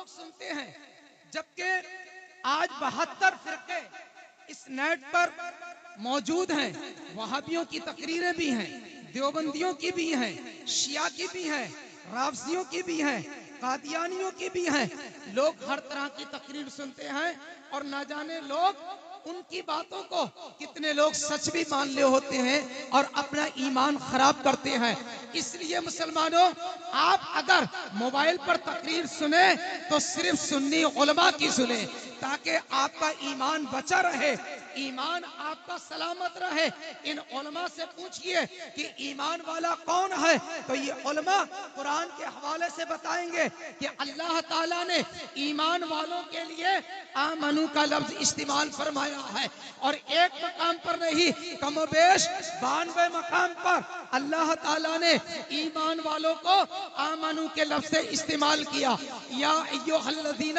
لوگ سنتے ہیں، جبکہ آج 72 فرقے اس نیٹ پر موجود ہیں. وہابیوں کی تقریریں بھی ہیں، دیوبندیوں کی بھی ہیں، شیعہ کی بھی ہیں، رافضیوں کی بھی ہیں، قادیانیوں کی بھی ہیں. لوگ ہر طرح کی تقریر سنتے ہیں اور نہ جانے لوگ ان کی باتوں کو کتنے لوگ سچ بھی مان لے ہوتے ہیں اور اپنا ایمان خراب کرتے ہیں. اس لیے مسلمانوں، آپ اگر موبائل پر تقریر سنیں تو صرف سنی علماء کی سنیں، تاکہ آپ کا ایمان بچا رہے، ایمان آپ کا سلامت رہے. ان علماء سے پوچھئے کہ ایمان والا کون ہے، تو یہ علماء قرآن کے حوالے سے بتائیں گے کہ اللہ تعالیٰ نے ایمان والوں کے لیے آمنو کا لفظ استعمال فرمایا ہے، اور ایک مقام پر نہیں، کم و بیش 92 مقام پر اللہ تعالیٰ نے ایمان والوں کو آمنو کے لفظ سے استعمال کیا. یا ایوہ الذین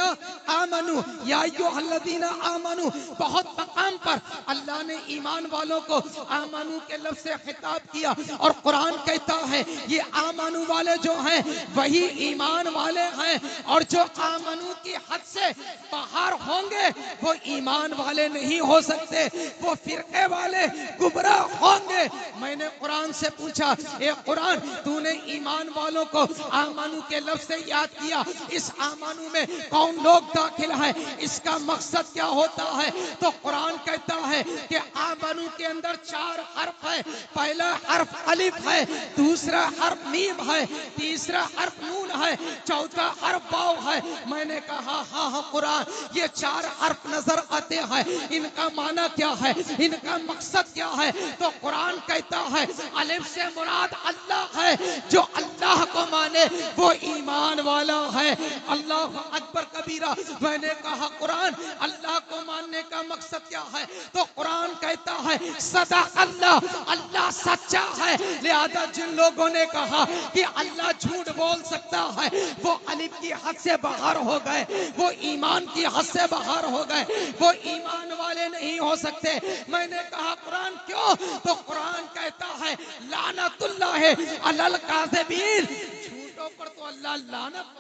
آمنو، یا ایوہ الذین آمنو، بہت مقام پر اللہ نے ایمان والوں کو آمنو کے لفظ سے خطاب کیا. اور قرآن کہتا ہے یہ آمنو والے جو ہیں وہی ایمان والے ہیں، اور جو آمنو کی حد سے باہر ہوں گے وہ ایمان والے نہیں ہو سکتے، وہ فرقے والے گمراہ ہوں گے. میں نے قرآن سے پوچھا، اے قرآن، تو نے ایمان والوں کو آمنو کے لفظ سے یاد کیا، اس آمنو میں کون لوگ داخل ہیں، اس کا مقصد کیا ہوتا ہے؟ تو قرآن کہتا ہے کہ آمنو کے اندر 4 حرف ہے. پہلا حرف الف ہے، دوسرا حرف میم ہے، تیسرا حرف نون ہے، چوتھا حرف واو ہے. میں نے کہا ہاں قرآن، یہ 4 حرف نظر آتے ہیں، ان کا معنی کیا ہے، ان کا مقصد کیا ہے؟ تو قرآن کہتا ہے الف سے مراد اللہ ہے، جو اللہ کو مانے وہ ایمان والا ہے. اللہ اکبر کبیرہ. میں نے کہا قرآن، اللہ کو ماننے کا مقصد کیا ہے؟ تو قرآن کہتا ہے صدق اللہ، اللہ سچا ہے. لہذا جن لوگوں نے کہا کہ اللہ جھوٹ بول سکتا ہے وہ الف کی حد سے باہر ہو گئے، وہ ایمان کی حد سے باہر ہو گئے، وہ ایمان والے نہیں ہو سکتے. میں نے کہا قرآن کیوں؟ تو قرآن کہتا ہے لعنت اللہ علی الکاذبین، جھوٹوں پر تو اللہ لعنت،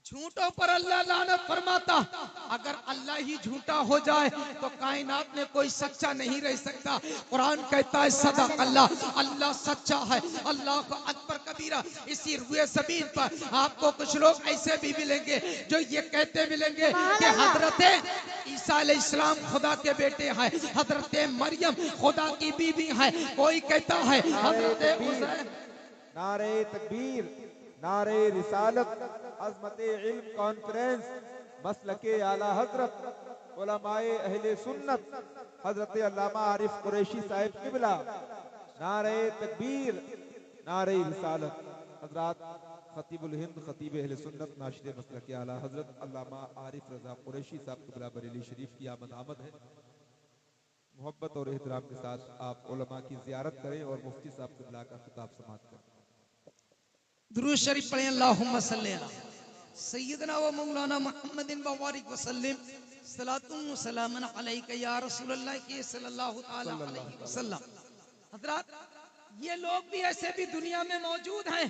جھوٹوں پر اللہ لعنت فرماتا. اگر اللہ ہی جھوٹا ہو جائے تو کائنات میں کوئی سچا نہیں رہ سکتا. قرآن کہتا ہے صدق اللہ، اللہ سچا ہے. اللہ اکبر کبیرہ. اسی روئے زمین پر آپ کو کچھ لوگ ایسے بھی ملیں گے جو یہ کہتے ملیں گے کہ حضرت عیسیٰ علیہ السلام خدا کے بیٹے ہیں، حضرت مریم خدا کی بیوی ہیں. کوئی کہتا ہے حضرت عزیر. نعرہ تکبیر، نعرہ رسالت، عظمت علم کانفرنس، مسلک اعلی حضرت علماء اہل سنت حضرت علامہ عارف قریشی صاحب قبلہ. نعرہ تکبیر، نعرہ رسالت. حضرات خطیب الہند، خطیب اہل سنت، ناشر مسلک اعلی حضرت علامہ عارف رضا قریشی صاحب قبلہ بریلی شریف کی آمد ہے. محبت اور احترام کے ساتھ آپ علماء کی زیارت کریں اور مفتی صاحب قبلہ کا خطاب سماعت کریں. درود شریف پڑھیں. اللہم صلی علی سیدنا و مولانا محمد وبارک وسلم. صلاۃ و سلام علیک یا رسول اللہ کی صلی اللہ تعالی علیہ وسلم. حضرات، یہ لوگ بھی ایسے بھی دنیا میں موجود ہیں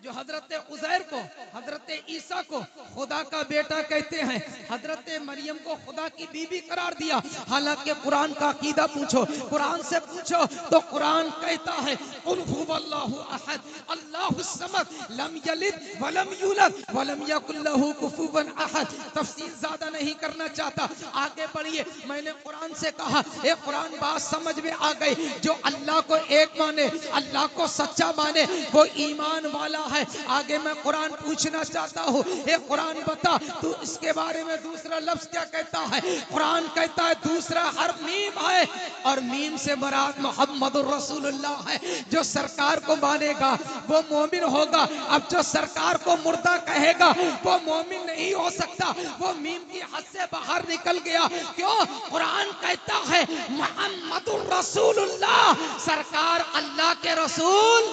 جو حضرت عزیر کو، حضرت عیسیٰ کو خدا کا بیٹا کہتے ہیں، حضرت مریم کو خدا کی بیوی قرار دیا. حالانکہ قرآن کا عقیدہ پوچھو، قرآن سے پوچھو تو قرآن کہتا ہے قل هو اللہ احد اللہ الصمد لم یلد ولم یولد ولم یکن له کفوا احد. تفصیل زیادہ نہیں کرنا چاہتا، آگے بڑھیے. میں نے قرآن سے کہا اے قرآن، بات سمجھ میں آ گئی. جو اللہ کو ایک مانے، اللہ کو سچا مانے، وہ ایمان والا ہے. آگے میں قرآن پوچھنا چاہتا ہوں، اے قرآن بتا تو اس کے بارے میں دوسرا لفظ کیا کہتا ہے؟ قرآن کہتا ہے دوسرا حرف میم ہے، اور میم سے مراد محمد الرسول اللہ ہے. جو سرکار کو مانے گا وہ مومن ہوگا. اب جو سرکار کو مردہ کہے گا وہ مومن نہیں ہو سکتا، وہ میم کی حد سے باہر نکل گیا. کیوں؟ قرآن کہتا ہے محمد الرسول اللہ، سرکار اللہ کے رسول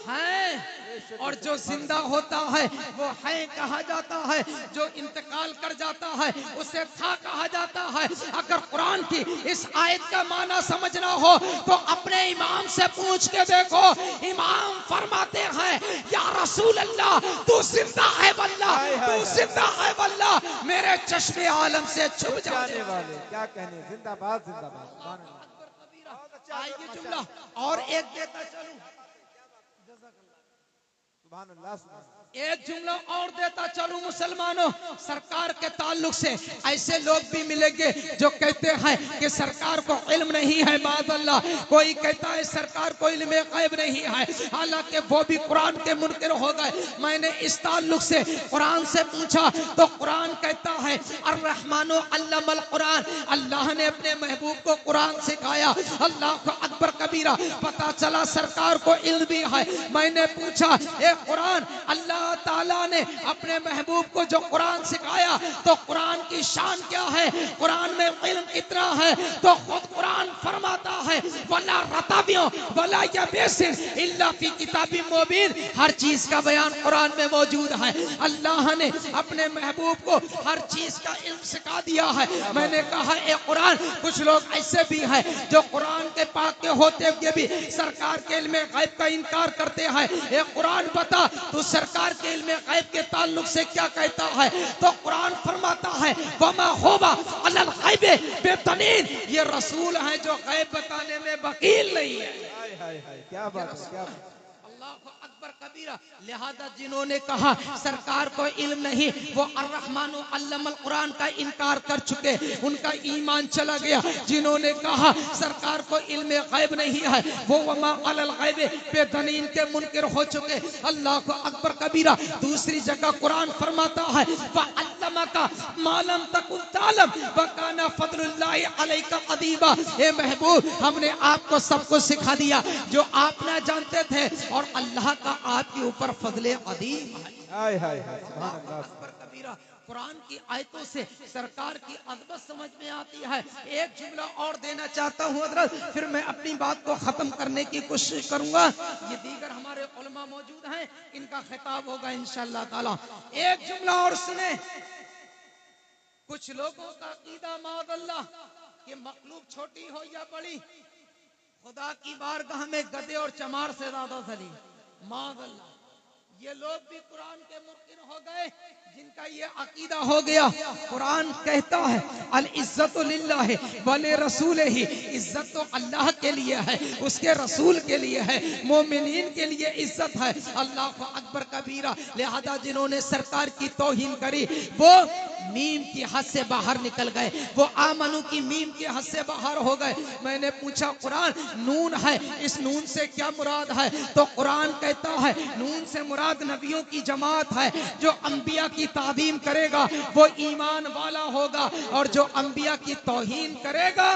ہیں. اور جو زندہ ہوتا ہے وہ ہے کہا جاتا ہے، جو انتقال کر جاتا ہے اسے تھا کہا جاتا ہے۔ اگر قرآن کی اس آیت کا معنی سمجھنا ہو تو اپنے امام سے پوچھ کے دیکھو، امام فرماتے ہیں یا رسول اللہ تو زندہ ہے واللہ، تو زندہ ہے واللہ، میرے چشم عالم سے چھپ جانے والے کیا کہنے، زندہ باد زندہ باد، سبحان اللہ۔ آئیے جملہ اور ایک دیتا چلوں، سبحان اللہ سبحان اللہ۔ ایک جملہ اور دیتا چلوں مسلمانوں، سرکار کے تعلق سے ایسے لوگ بھی ملیں گے جو کہتے ہیں کہ سرکار کو علم نہیں ہے، معاذ اللہ، کوئی کہتا ہے سرکار کو علم غیب نہیں ہے، حالانکہ وہ بھی قرآن کے منکر ہو گئے۔ میں نے اس تعلق سے قرآن سے پوچھا تو قرآن کہتا ہے الرحمن علم القرآن، اللہ نے اپنے محبوب کو قرآن سکھایا، اللہ اکبر کبیرہ۔ پتا چلا سرکار کو علم بھی ہے۔ میں نے پوچھا اے قرآن، اللہ تعالیٰ نے اپنے محبوب کو جو قرآن سکھایا تو قرآن کی شان کیا ہے، قرآن میں علم کتنا ہے؟ تو خود قرآن فرماتا ہے وَلَا رَتَبِيُ وَلَا يَبِسٍ إِلَّا فِي كِتَابٍ مُبِينٍ، ہر چیز کا بیان قرآن میں موجود ہے۔ اللہ نے اپنے محبوب کو ہر چیز کا علم سکھا دیا ہے۔ میں نے کہا اے قرآن، کچھ لوگ ایسے بھی ہیں جو قرآن کے پاک کے ہوتے ہوئے بھی سرکار کے علم غیب کا انکار کرتے ہیں۔ اے قرآن بتا تو سرکار کے علم غیب کے تعلق سے کیا کہتا ہے؟ تو قرآن فرماتا ہے وَمَا هُوَ عَلَى الْغَيْبِ بِضَنِينٍ، یہ رسول ہیں جو غیب بتانے میں وکیل نہیں ہے۔ کیا بات ہے، کیا بات ہے۔ اللہ اکبر کبیرہ۔ لہذا جنہوں نے کہا سرکار کو علم نہیں، وہ الرحمن علم القرآن کا انکار کر چکے، ان کا ایمان چلا گیا۔ جنہوں نے کہا سرکار کو علم غیب نہیں ہے، وہ وما علی الغیب بضنین کے منکر ہو چکے۔ اللہ اکبر کبیرہ۔ دوسری جگہ قرآن فرماتا ہے وَعَلَّمَكَ مَا لَمْ تَكُنْ تَعْلَمْ وَكَانَ فَضْلُ اللَّهِ عَلَيْكَ عَظِيمًا، اے محبوب ہم نے آپ کو سب کچھ سکھا دیا جو آپ نہ جانتے تھے، اور اللہ کا آپ کے اوپر فضل عظیم ہے۔ سبحان اللہ۔ کبیرہ۔ قرآن کی آیتوں سے سرکار کی عظمت سمجھ میں آتی ہے۔ ایک جملہ اور دینا چاہتا ہوں حضرت، پھر میں اپنی بات کو ختم کرنے کی کوشش کروں گا۔ یہ دیگر ہمارے علماء موجود ہیں، ان کا خطاب ہوگا انشاءاللہ تعالی۔ ایک جملہ اور سنیں، کچھ لوگوں کا عقیدہ معاذ اللہ کہ مخلوق چھوٹی ہو یا بڑی، خدا کی بارگاہ میں گدھے اور چمار سے زیادہ ذلیل، معاذ اللہ۔ یہ لوگ بھی قرآن کے منکر ہو گئے جن کا یہ عقیدہ ہو گیا۔ قرآن کہتا ہے العزت للہ ولرسولہ، عزت تو اللہ کے لیے ہے، اس کے رسول کے لیے ہے، مومنین کے لیے عزت ہے۔ اللہ اکبر کبیرہ۔ لہذا جنہوں نے سرکار کی توہین کری وہ میم کی حد سے باہر نکل گئے، وہ آمنو کی میم کی حد سے باہر ہو گئے۔ میں نے پوچھا قرآن نون ہے، اس نون سے کیا مراد ہے؟ تو قرآن کہتا ہے نون سے مراد نبیوں کی جماعت ہے، جو انبیاء کی تعظیم کرے گا وہ ایمان والا ہوگا، اور جو انبیاء کی توہین کرے گا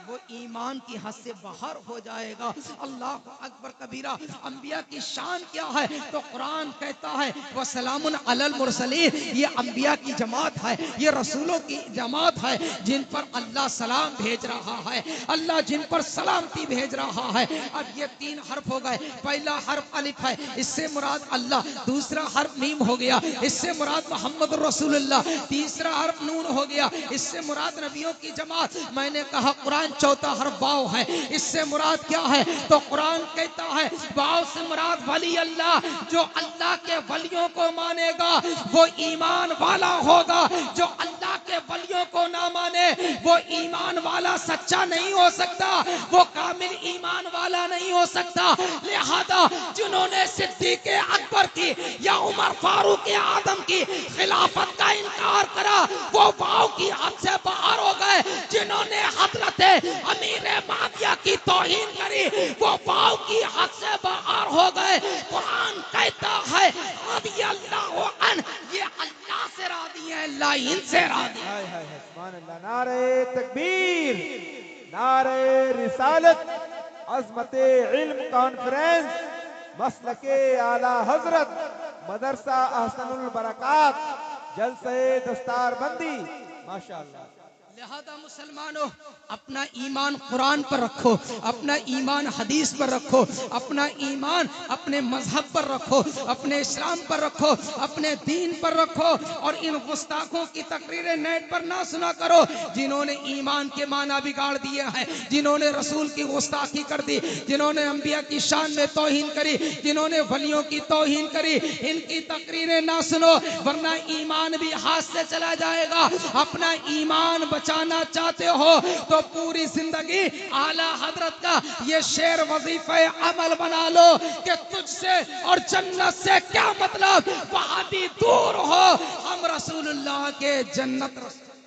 وہ ایمان کی حد سے باہر ہو جائے گا۔ اللہ اکبر کبیرہ۔ انبیاء کی شان کیا ہے؟ تو قرآن کہتا ہے وَسَلَامٌ عَلَى الْمُرْسَلِينَ، یہ انبیاء کی جماعت ہے، یہ رسولوں کی جماعت ہے جن پر اللہ سلام بھیج رہا ہے، اللہ جن پر سلامتی بھیج رہا ہے۔ اب یہ تین حرف ہو گئے، پہلا حرف الف ہے، اس سے مراد اللہ، دوسرا حرف میم ہو گیا، اس سے مراد محمد رسول اللہ، تیسرا حرف نون ہو گیا، اس سے مراد نبیوں کی جماعت۔ میں نے کہا قرآن چوتھا حرف واو ہے، اس سے مراد کیا ہے؟ تو قرآن کہتا ہے واو سے مراد ولی اللہ، جو اللہ کے ولیوں کو مانے گا وہ ایمان والا ہوگا، جو اللہ کے ولیوں کو نہ مانے وہ ایمان والا سچا نہیں ہو سکتا، وہ کامل ایمان والا نہیں ہو سکتا۔ لہذا جنہوں نے صدیق اکبر کی یا عمر فاروق اعظم کی خلافت کا انکار کرا وہ واو کی حد سے باہر ہو گئے، جنہوں نے حضرت امیر معاویہ کی توہین کری وہ واو کی حد سے باہر ہو گئے۔ قرآن کہتا ہے رضی اللہ عنہ، یہ اللہ سے راضی ہے، اللہ ان سے راضی ہے۔ سبحان اللہ۔ نعرہ تکبیر، نعرہ رسالت، عظمت علم کانفرنس، مسلک اعلی حضرت، مدرسہ احسن البرکات، جلسہ دستار بندی، ماشاءاللہ۔ لہذا مسلمانوں اپنا ایمان قرآن پر رکھو، اپنا ایمان حدیث پر رکھو، اپنا ایمان اپنے مذہب پر رکھو، اپنے اسلام پر رکھو، اپنے دین پر رکھو، اور ان گستاخوں کی تقریریں نیٹ پر نہ سنا کرو جنہوں نے ایمان کے معنی بگاڑ دیے ہیں، جنہوں نے رسول کی گستاخی کر دی، جنہوں نے انبیاء کی شان میں توہین کری، جنہوں نے ولیوں کی توہین کری۔ ان کی تقریریں نہ سنو ورنہ ایمان بھی ہاتھ سے چلا جائے گا۔ اپنا ایمان بچانا چاہتے ہو تو پوری زندگی اعلیٰ حضرت کا یہ شعر وظیفہ عمل بنا لو کہ تجھ سے اور جنت سے کیا مطلب، وہابی دور ہو، ہم رسول اللہ کے جنت رسول